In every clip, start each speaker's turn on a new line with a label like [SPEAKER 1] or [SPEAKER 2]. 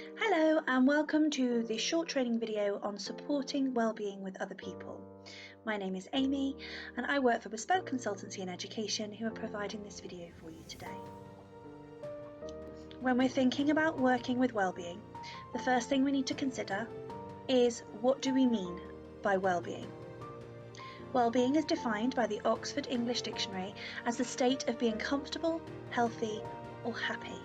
[SPEAKER 1] Hello and welcome to this short training video on supporting well-being with other people. My name is Amy and I work for Bespoke Consultancy in Education who are providing this video for you today. When we're thinking about working with well-being, the first thing we need to consider is what do we mean by well-being? Well-being is defined by the Oxford English Dictionary as the state of being comfortable, healthy or happy.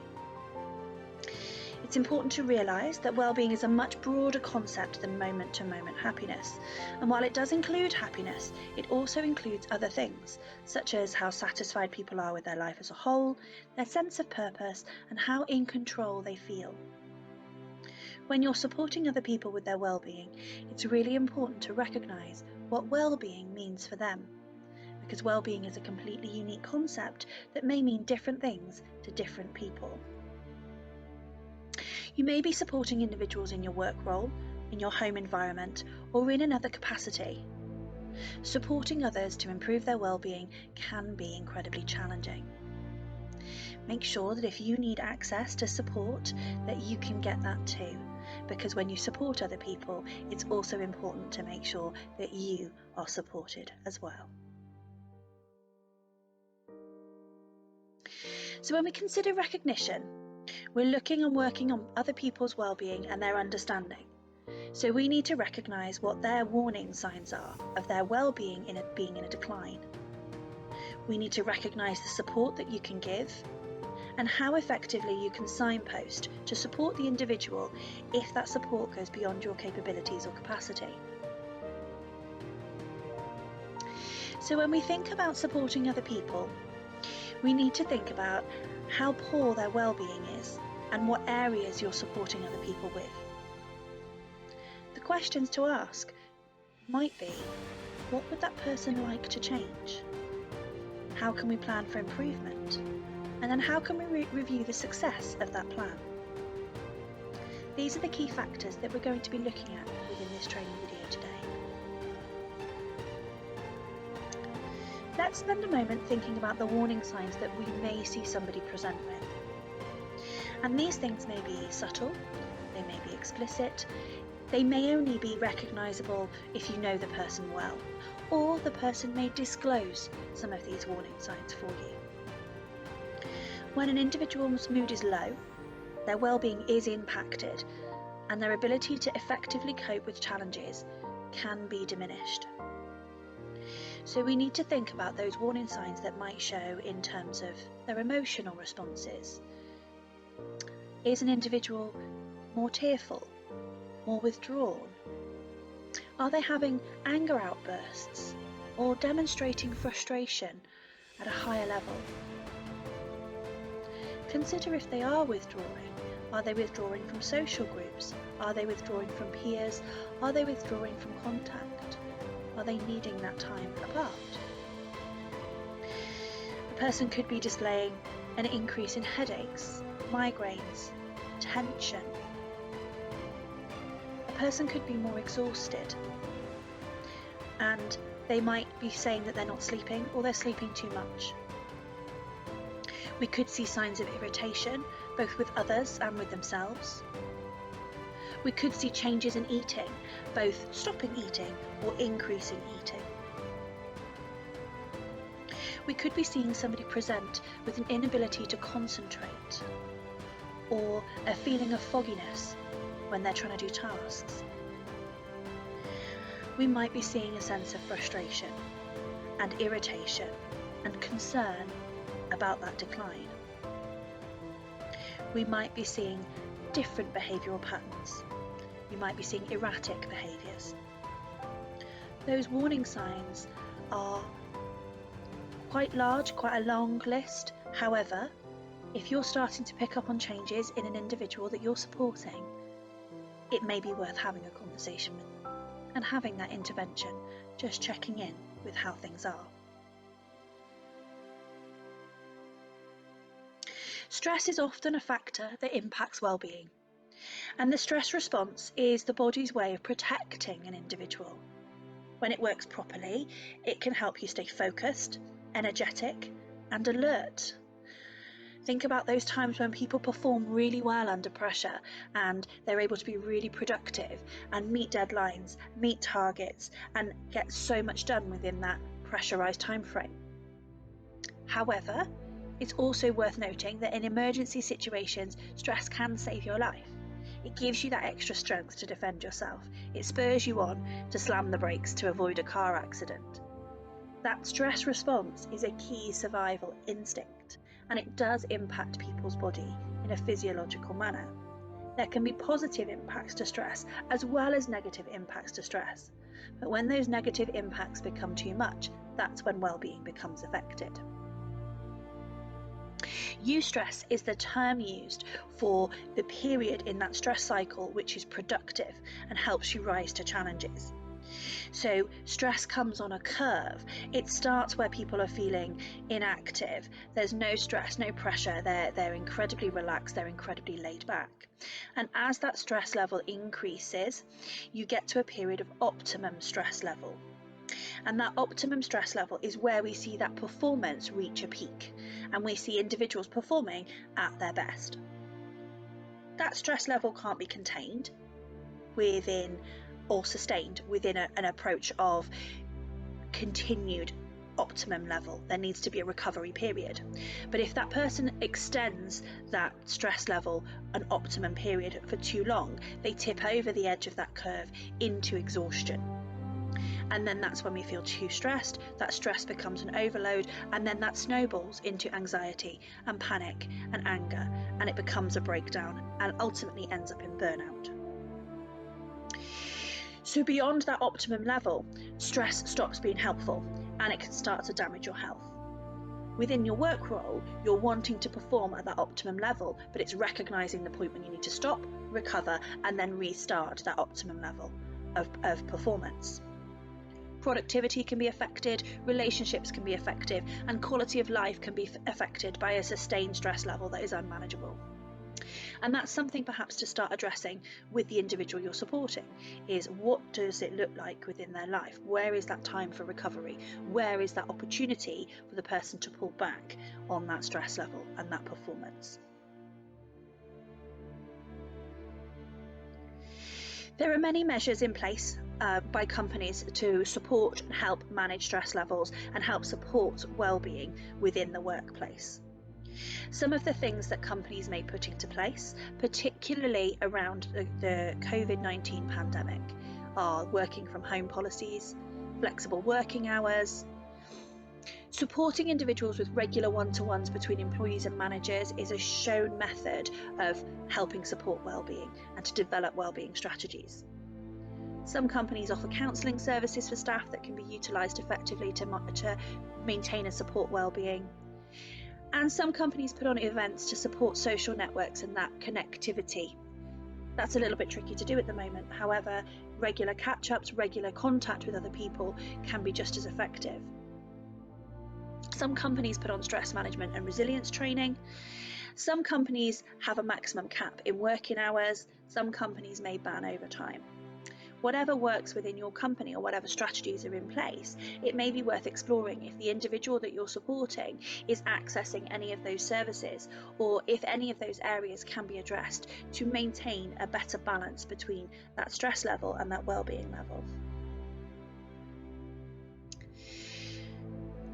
[SPEAKER 1] It's important to realise that well-being is a much broader concept than moment-to-moment happiness, and while it does include happiness, it also includes other things, such as how satisfied people are with their life as a whole, their sense of purpose, and how in control they feel. When you're supporting other people with their well-being, it's really important to recognise what well-being means for them, because well-being is a completely unique concept that may mean different things to different people. You may be supporting individuals in your work role, in your home environment, or in another capacity. Supporting others to improve their well-being can be incredibly challenging. Make sure that if you need access to support, that you can get that too, because when you support other people, it's also important to make sure that you are supported as well. So when we consider recognition, we're looking and working on other people's well-being and their understanding. So we need to recognise what their warning signs are of their well-being being in a decline. We need to recognise the support that you can give and how effectively you can signpost to support the individual if that support goes beyond your capabilities or capacity. So when we think about supporting other people, we need to think about how poor their well-being is and what areas you're supporting other people with. The questions to ask might be, what would that person like to change? How can we plan for improvement? And then how can we review the success of that plan? These are the key factors that we're going to be looking at within this training video today. Let's spend a moment thinking about the warning signs that we may see somebody present with. And these things may be subtle, they may be explicit, they may only be recognisable if you know the person well, or the person may disclose some of these warning signs for you. When an individual's mood is low, their well-being is impacted, and their ability to effectively cope with challenges can be diminished. So we need to think about those warning signs that might show in terms of their emotional responses. Is an individual more tearful, more withdrawn? Are they having anger outbursts or demonstrating frustration at a higher level? Consider if they are withdrawing. Are they withdrawing from social groups? Are they withdrawing from peers? Are they withdrawing from contact? Are they needing that time apart? A person could be displaying an increase in headaches, migraines, tension. A person could be more exhausted, and they might be saying that they're not sleeping or they're sleeping too much. We could see signs of irritation, both with others and with themselves. We could see changes in eating, both stopping eating or increasing eating. We could be seeing somebody present with an inability to concentrate or a feeling of fogginess when they're trying to do tasks. We might be seeing a sense of frustration and irritation and concern about that decline. We might be seeing different behavioural patterns. You might be seeing erratic behaviours. Those warning signs are quite large, quite a long list. However, if you're starting to pick up on changes in an individual that you're supporting, it may be worth having a conversation with them and having that intervention, just checking in with how things are. Stress is often a factor that impacts well-being, and the stress response is the body's way of protecting an individual. When it works properly, it can help you stay focused, energetic, and alert. Think about those times when people perform really well under pressure and they're able to be really productive and meet deadlines, meet targets, and get so much done within that pressurized time frame. However, it's also worth noting that in emergency situations, stress can save your life. It gives you that extra strength to defend yourself. It spurs you on to slam the brakes to avoid a car accident. That stress response is a key survival instinct, and it does impact people's body in a physiological manner. There can be positive impacts to stress as well as negative impacts to stress. But when those negative impacts become too much, that's when well-being becomes affected. Eustress is the term used for the period in that stress cycle which is productive and helps you rise to challenges. So stress comes on a curve. It starts where people are feeling inactive. There's no stress, no pressure. They're incredibly relaxed. They're incredibly laid back. And as that stress level increases, you get to a period of optimum stress level. And that optimum stress level is where we see that performance reach a peak, and we see individuals performing at their best. That stress level can't be contained within or sustained within an approach of continued optimum level. There needs to be a recovery period. But if that person extends that stress level, an optimum period, for too long, they tip over the edge of that curve into exhaustion. And then that's when we feel too stressed. That stress becomes an overload, and then that snowballs into anxiety and panic and anger, and it becomes a breakdown and ultimately ends up in burnout. So beyond that optimum level, stress stops being helpful and it can start to damage your health. Within your work role, you're wanting to perform at that optimum level, but it's recognizing the point when you need to stop, recover, and then restart that optimum level of performance. Productivity can be affected, relationships can be affected, and quality of life can be affected by a sustained stress level that is unmanageable. And that's something perhaps to start addressing with the individual you're supporting, is what does it look like within their life? Where is that time for recovery? Where is that opportunity for the person to pull back on that stress level and that performance? There are many measures in place by companies to support and help manage stress levels and help support well-being within the workplace. Some of the things that companies may put into place, particularly around the COVID-19 pandemic, are working from home policies, flexible working hours. Supporting individuals with regular one-to-ones between employees and managers is a shown method of helping support well-being and to develop well-being strategies. Some companies offer counselling services for staff that can be utilised effectively to maintain and support well-being. And some companies put on events to support social networks and that connectivity. That's a little bit tricky to do at the moment. However, regular catch-ups, regular contact with other people can be just as effective. Some companies put on stress management and resilience training. Some companies have a maximum cap in working hours. Some companies may ban overtime. Whatever works within your company or whatever strategies are in place, it may be worth exploring if the individual that you're supporting is accessing any of those services, or if any of those areas can be addressed to maintain a better balance between that stress level and that well-being level.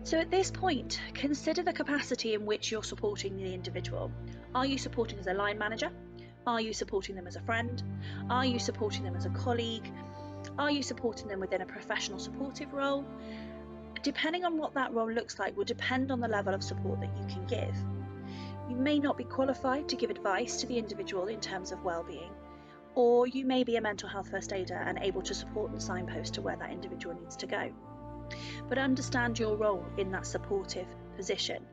[SPEAKER 1] So at this point, consider the capacity in which you're supporting the individual. Are you supporting as a line manager? Are you supporting them as a friend? Are you supporting them as a colleague? Are you supporting them within a professional supportive role? Depending on what that role looks like will depend on the level of support that you can give. You may not be qualified to give advice to the individual in terms of well-being, or you may be a mental health first aider and able to support and signpost to where that individual needs to go. But understand your role in that supportive position,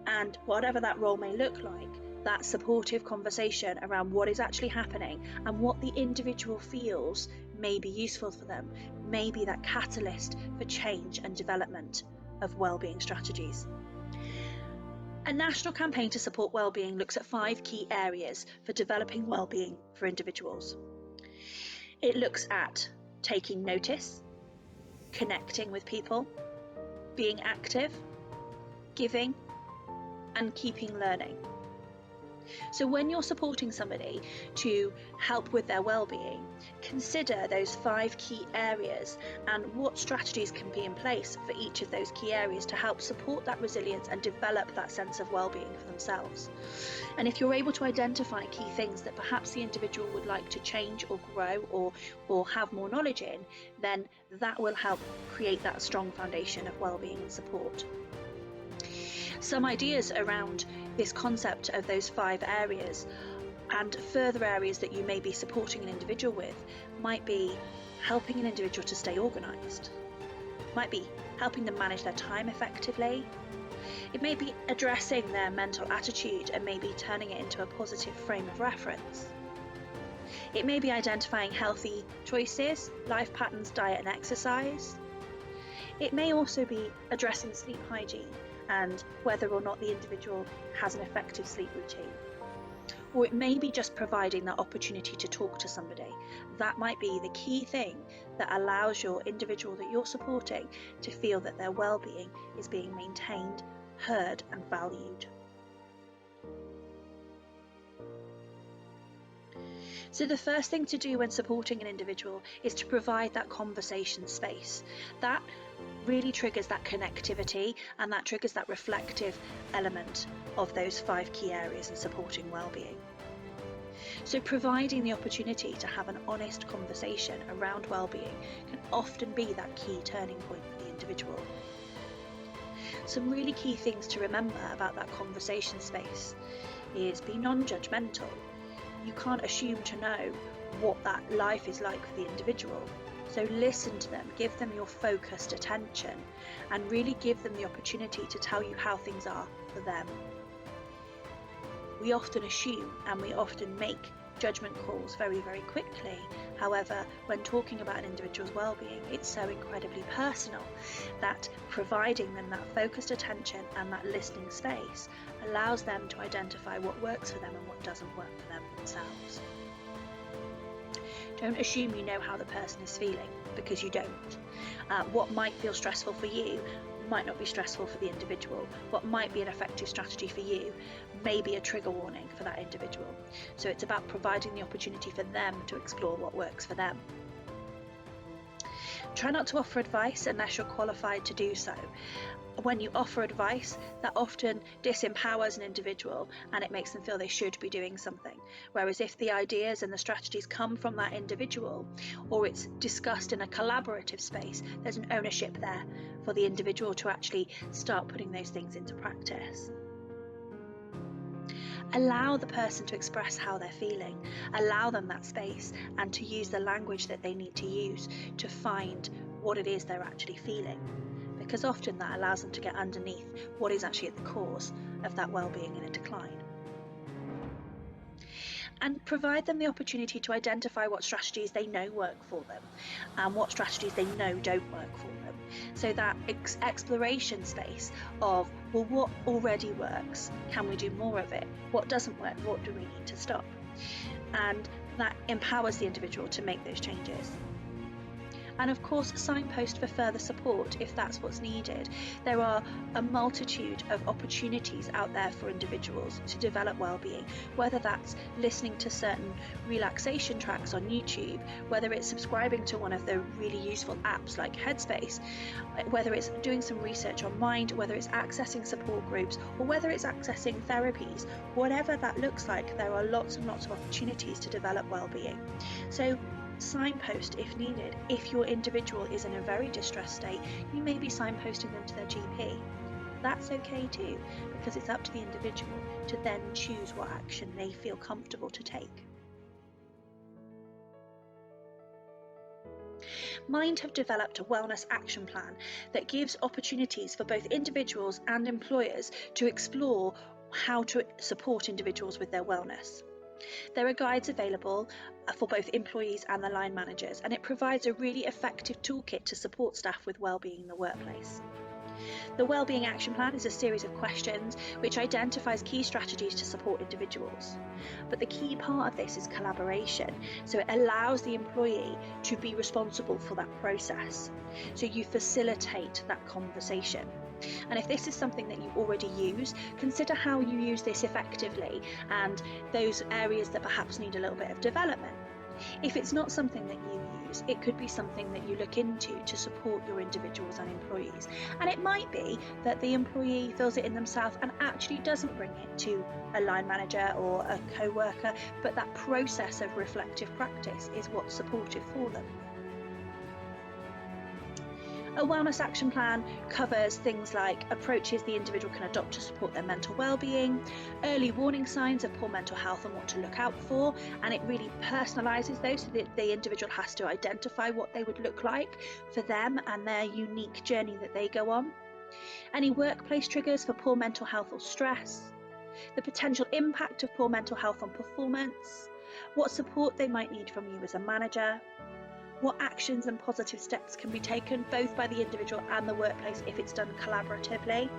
[SPEAKER 1] and whatever that role may look like, that supportive conversation around what is actually happening and what the individual feels may be useful for them, may be that catalyst for change and development of wellbeing strategies. A national campaign to support wellbeing looks at 5 key areas for developing wellbeing for individuals. It looks at taking notice, connecting with people, being active, giving, and keeping learning. So when you're supporting somebody to help with their well-being, consider those 5 key areas and what strategies can be in place for each of those key areas to help support that resilience and develop that sense of well-being for themselves. And if you're able to identify key things that perhaps the individual would like to change or grow or have more knowledge in, then that will help create that strong foundation of well-being and support. Some ideas around this concept of those 5 areas and further areas that you may be supporting an individual with might be helping an individual to stay organised, might be helping them manage their time effectively, it may be addressing their mental attitude and maybe turning it into a positive frame of reference. It may be identifying healthy choices, life patterns, diet and exercise. It may also be addressing sleep hygiene and whether or not the individual has an effective sleep routine. Or it may be just providing that opportunity to talk to somebody. That might be the key thing that allows your individual that you're supporting to feel that their well-being is being maintained, heard and valued. So the first thing to do when supporting an individual is to provide that conversation space. That really triggers that connectivity and that triggers that reflective element of those 5 key areas in supporting well-being. So providing the opportunity to have an honest conversation around well-being can often be that key turning point for the individual. Some really key things to remember about that conversation space is be non-judgmental. You can't assume to know what that life is like for the individual. So listen to them, give them your focused attention and really give them the opportunity to tell you how things are for them. We often assume and we often make judgment calls very, very quickly. However, when talking about an individual's well-being, it's so incredibly personal that providing them that focused attention and that listening space allows them to identify what works for them and what doesn't work for them themselves. Don't assume you know how the person is feeling, because you don't. What might feel stressful for you might not be stressful for the individual. What might be an effective strategy for you may be a trigger warning for that individual. So it's about providing the opportunity for them to explore what works for them. Try not to offer advice unless you're qualified to do so. When you offer advice, that often disempowers an individual and it makes them feel they should be doing something. Whereas if the ideas and the strategies come from that individual, or it's discussed in a collaborative space, there's an ownership there for the individual to actually start putting those things into practice. Allow the person to express how they're feeling, allow them that space and to use the language that they need to use to find what it is they're actually feeling. Because often that allows them to get underneath what is actually at the cause of that well-being in a decline. And provide them the opportunity to identify what strategies they know work for them and what strategies they know don't work for them. So that exploration space of, well, what already works? Can we do more of it? What doesn't work? What do we need to stop? And that empowers the individual to make those changes. And of course, signpost for further support if that's what's needed. There are a multitude of opportunities out there for individuals to develop well-being, whether that's listening to certain relaxation tracks on YouTube, whether it's subscribing to one of the really useful apps like Headspace, whether it's doing some research on mind, whether it's accessing support groups, or whether it's accessing therapies. Whatever that looks like, there are lots and lots of opportunities to develop well-being. So signpost if needed. If your individual is in a very distressed state, you may be signposting them to their GP. That's okay too, because it's up to the individual to then choose what action they feel comfortable to take. Mind have developed a wellness action plan that gives opportunities for both individuals and employers to explore how to support individuals with their wellness. There are guides available for both employees and the line managers, and it provides a really effective toolkit to support staff with wellbeing in the workplace. The Wellbeing Action Plan is a series of questions which identifies key strategies to support individuals. But the key part of this is collaboration, so it allows the employee to be responsible for that process. So you facilitate that conversation. And if this is something that you already use, consider how you use this effectively and those areas that perhaps need a little bit of development. If it's not something that you use, it could be something that you look into to support your individuals and employees. And it might be that the employee feels it in themselves and actually doesn't bring it to a line manager or a co-worker, but that process of reflective practice is what's supportive for them. A wellness action plan covers things like approaches the individual can adopt to support their mental well-being, early warning signs of poor mental health and what to look out for, and it really personalises those so that the individual has to identify what they would look like for them and their unique journey that they go on. Any workplace triggers for poor mental health or stress, the potential impact of poor mental health on performance, what support they might need from you as a manager, what actions and positive steps can be taken both by the individual and the workplace if it's done collaboratively.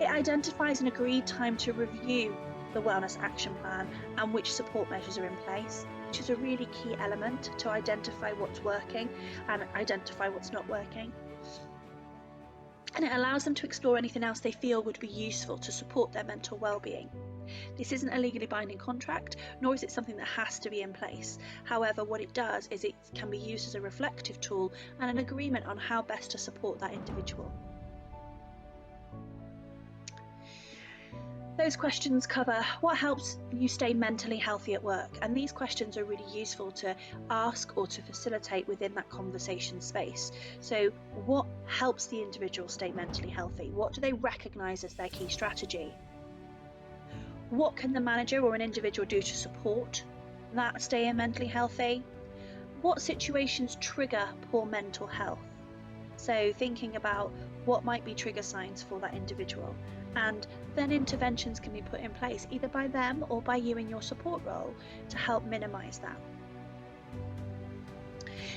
[SPEAKER 1] It identifies an agreed time to review the wellness action plan and which support measures are in place, which is a really key element to identify what's working and identify what's not working. And it allows them to explore anything else they feel would be useful to support their mental well-being. This isn't a legally binding contract, nor is it something that has to be in place. However, what it does is it can be used as a reflective tool and an agreement on how best to support that individual. Those questions cover what helps you stay mentally healthy at work, and these questions are really useful to ask or to facilitate within that conversation space. So what helps the individual stay mentally healthy? What do they recognise as their key strategy? What can the manager or an individual do to support that staying mentally healthy? What situations trigger poor mental health? So thinking about what might be trigger signs for that individual, and then interventions can be put in place either by them or by you in your support role to help minimise that.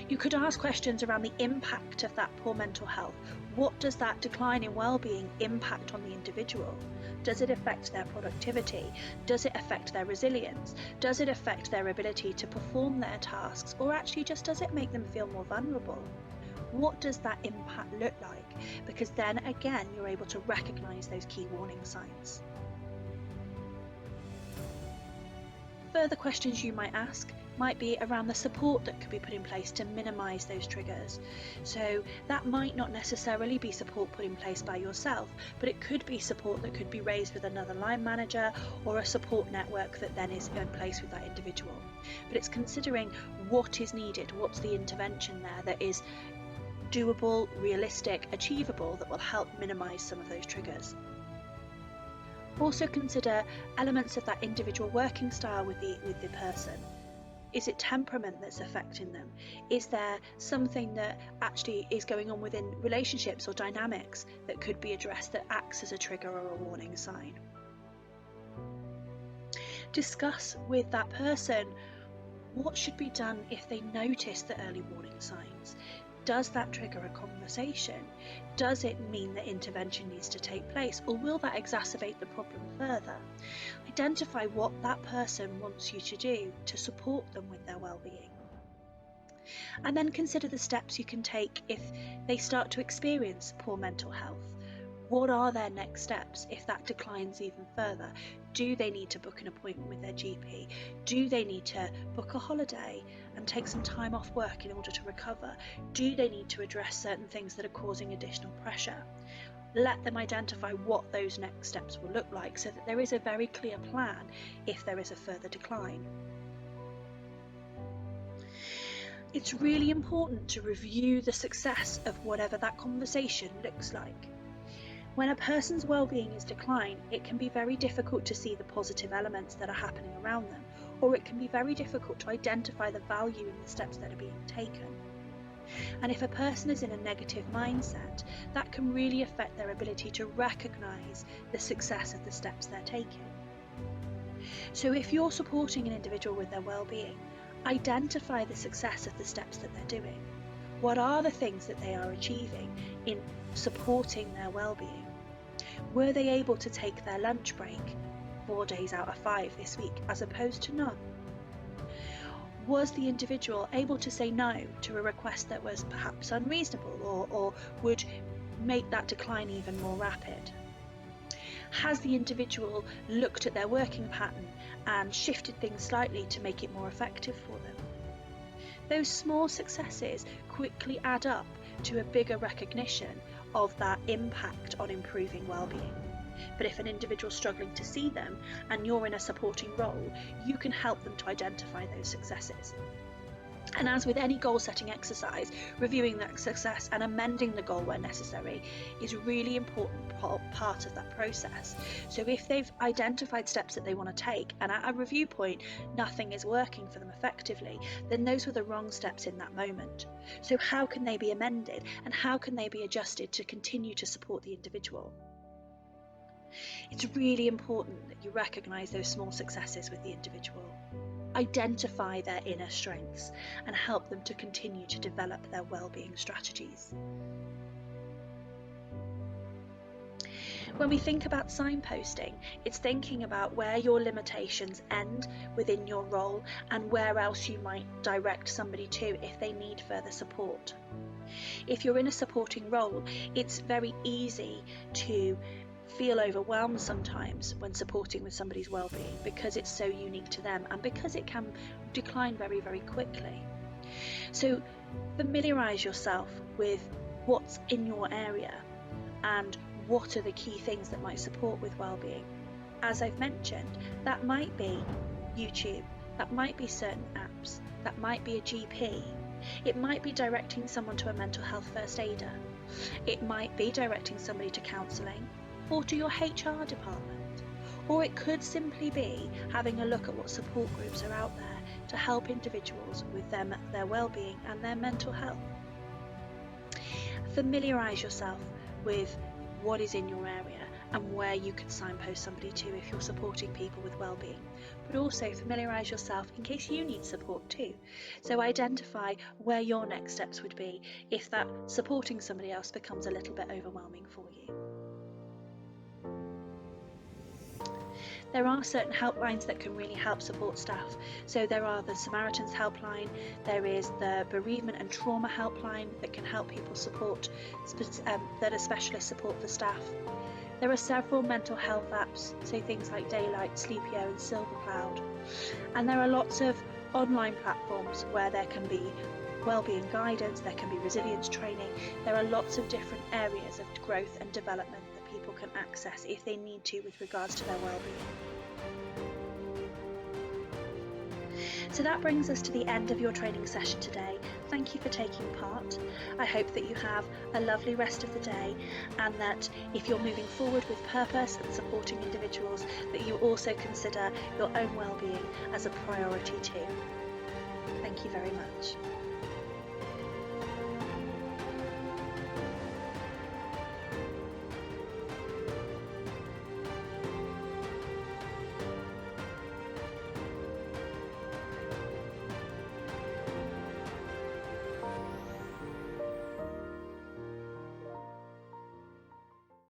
[SPEAKER 1] You could ask questions around the impact of that poor mental health. What does that decline in well-being impact on the individual? Does it affect their productivity? Does it affect their resilience? Does it affect their ability to perform their tasks? Or actually just does it make them feel more vulnerable? What does that impact look like? Because then again, you're able to recognise those key warning signs. Further questions you might ask might be around the support that could be put in place to minimise those triggers. So that might not necessarily be support put in place by yourself, but it could be support that could be raised with another line manager or a support network that then is in place with that individual. But it's considering what is needed, what's the intervention there that is doable, realistic, achievable, that will help minimise some of those triggers. Also consider elements of that individual working style with the person. Is it temperament that's affecting them? Is there something that actually is going on within relationships or dynamics that could be addressed that acts as a trigger or a warning sign? Discuss with that person what should be done if they notice the early warning signs. Does that trigger a conversation? Does it mean that intervention needs to take place, or will that exacerbate the problem further? Identify what that person wants you to do to support them with their well-being. And then consider the steps you can take if they start to experience poor mental health. What are their next steps if that declines even further? Do they need to book an appointment with their GP? Do they need to book a holiday and take some time off work in order to recover? Do they need to address certain things that are causing additional pressure? Let them identify what those next steps will look like so that there is a very clear plan if there is a further decline. It's really important to review the success of whatever that conversation looks like. When a person's well-being is declined, it can be very difficult to see the positive elements that are happening around them, or it can be very difficult to identify the value in the steps that are being taken. And if a person is in a negative mindset, that can really affect their ability to recognise the success of the steps they're taking. So if you're supporting an individual with their well-being, identify the success of the steps that they're doing. What are the things that they are achieving in supporting their well-being? Were they able to take their lunch break 4 days out of 5 this week as opposed to none? Was the individual able to say no to a request that was perhaps unreasonable or would make that decline even more rapid? Has the individual looked at their working pattern and shifted things slightly to make it more effective for them? Those small successes quickly add up to a bigger recognition of that impact on improving well-being. But if an individual's struggling to see them and you're in a supporting role, you can help them to identify those successes. And as with any goal-setting exercise, reviewing that success and amending the goal where necessary is a really important part of that process. So if they've identified steps that they want to take and at a review point nothing is working for them effectively, then those were the wrong steps in that moment. So how can they be amended and how can they be adjusted to continue to support the individual? It's really important that you recognise those small successes with the individual. Identify their inner strengths and help them to continue to develop their well-being strategies. When we think about signposting, it's thinking about where your limitations end within your role and where else you might direct somebody to if they need further support. If you're in a supporting role, it's very easy to feel overwhelmed sometimes when supporting with somebody's well-being because it's so unique to them and because it can decline very, very quickly. So familiarise yourself with what's in your area and what are the key things that might support with well-being. As I've mentioned, that might be YouTube, that might be certain apps, that might be a GP, it might be directing someone to a mental health first aider, it might be directing somebody to counselling or to your HR department, or it could simply be having a look at what support groups are out there to help individuals with their well-being and their mental health. Familiarise yourself with what is in your area and where you can signpost somebody to if you're supporting people with well-being, but also familiarise yourself in case you need support too. So identify where your next steps would be if that supporting somebody else becomes a little bit overwhelming for you. There are certain helplines that can really help support staff. So there are the Samaritan's helpline, there is the bereavement and trauma helpline that can help people support, that are specialist support for staff. There are several mental health apps, so things like Daylight, Sleepio and Silvercloud. And there are lots of online platforms where there can be wellbeing guidance, there can be resilience training. There are lots of different areas of growth and development that people can access if they need to with regards to their well-being. So that brings us to the end of your training session today. Thank you for taking part. I hope that you have a lovely rest of the day and that if you're moving forward with purpose and supporting individuals, that you also consider your own well-being as a priority too. Thank you very much.